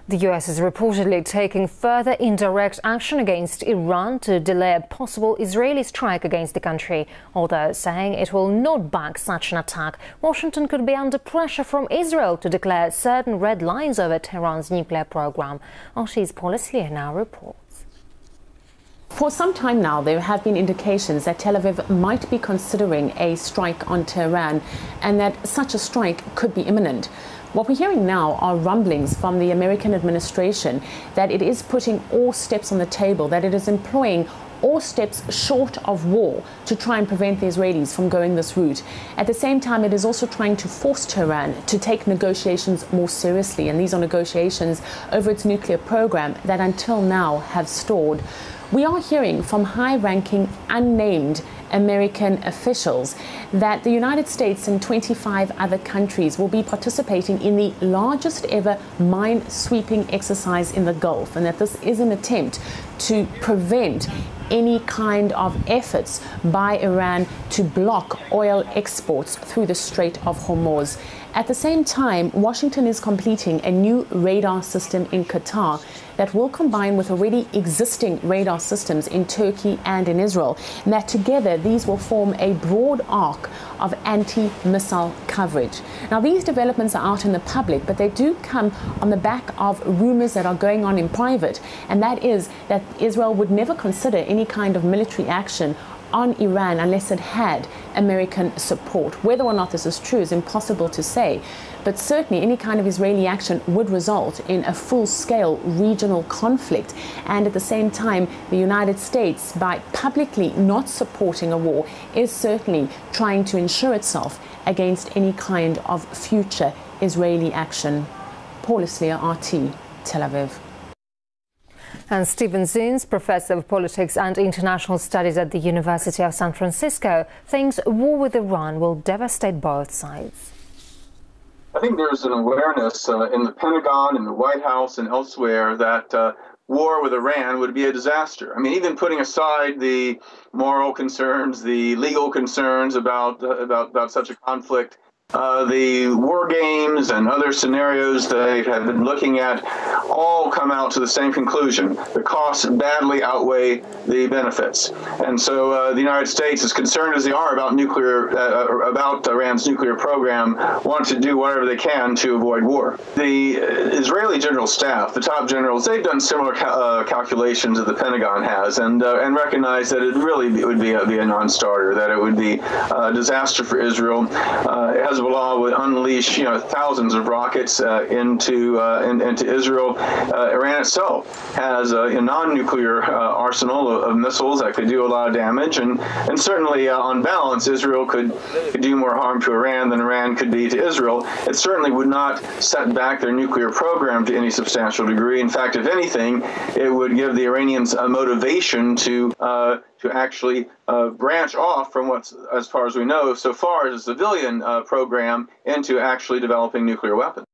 The US is reportedly taking further indirect action against Iran to delay a possible Israeli strike against the country. Although saying it will not back such an attack, Washington could be under pressure from Israel to declare certain red lines over Tehran's nuclear program. RT's Paul Eslier now reports. For some time now, there have been indications that Tel Aviv might be considering a strike on Tehran and that such a strike could be imminent. What we're hearing now are rumblings from the American administration that it is putting all steps on the table, that it is employing all steps short of war to try and prevent the Israelis from going this route. At the same time, it is also trying to force Tehran to take negotiations more seriously, and these are negotiations over its nuclear program that until now have stalled. We are hearing from high-ranking, unnamed American officials that the United States and 25 other countries will be participating in the largest ever mine-sweeping exercise in the Gulf, and that this is an attempt to prevent any kind of efforts by Iran to block oil exports through the Strait of Hormuz. At the same time, Washington is completing a new radar system in Qatar that will combine with already existing radar systems in Turkey and in Israel, and that together these will form a broad arc of anti-missile coverage. Now, these developments are out in the public, but they do come on the back of rumors that are going on in private, and that is that Israel would never consider any kind of military action on Iran unless it had American support. Whether or not this is true is impossible to say, but certainly any kind of Israeli action would result in a full-scale regional conflict. And at the same time, the United States, by publicly not supporting a war, is certainly trying to ensure itself against any kind of future Israeli action. Paul Eslier, RT, Tel Aviv. And Stephen Zunes, Professor of Politics and International Studies at the University of San Francisco, thinks war with Iran will devastate both sides. I think there's an awareness in the Pentagon, in the White House, and elsewhere that war with Iran would be a disaster. I mean, even putting aside the moral concerns, the legal concerns about such a conflict, the war games and other scenarios they have been looking at all come out to the same conclusion. The costs badly outweigh the benefits. And so the United States, as concerned as they are about about Iran's nuclear program, want to do whatever they can to avoid war. The Israeli General Staff, the top generals, they've done similar calculations that the Pentagon has, and recognize that it really would be a non-starter, that it would be a disaster for Israel. Hezbollah would unleash, thousands of rockets into Israel. Iran itself has a non-nuclear arsenal of missiles that could do a lot of damage, and certainly on balance, Israel could do more harm to Iran than Iran could be to Israel. It certainly would not set back their nuclear program to any substantial degree. In fact, if anything, it would give the Iranians a motivation to actually branch off from what's, as far as we know, so far as a civilian program into actually developing nuclear weapons.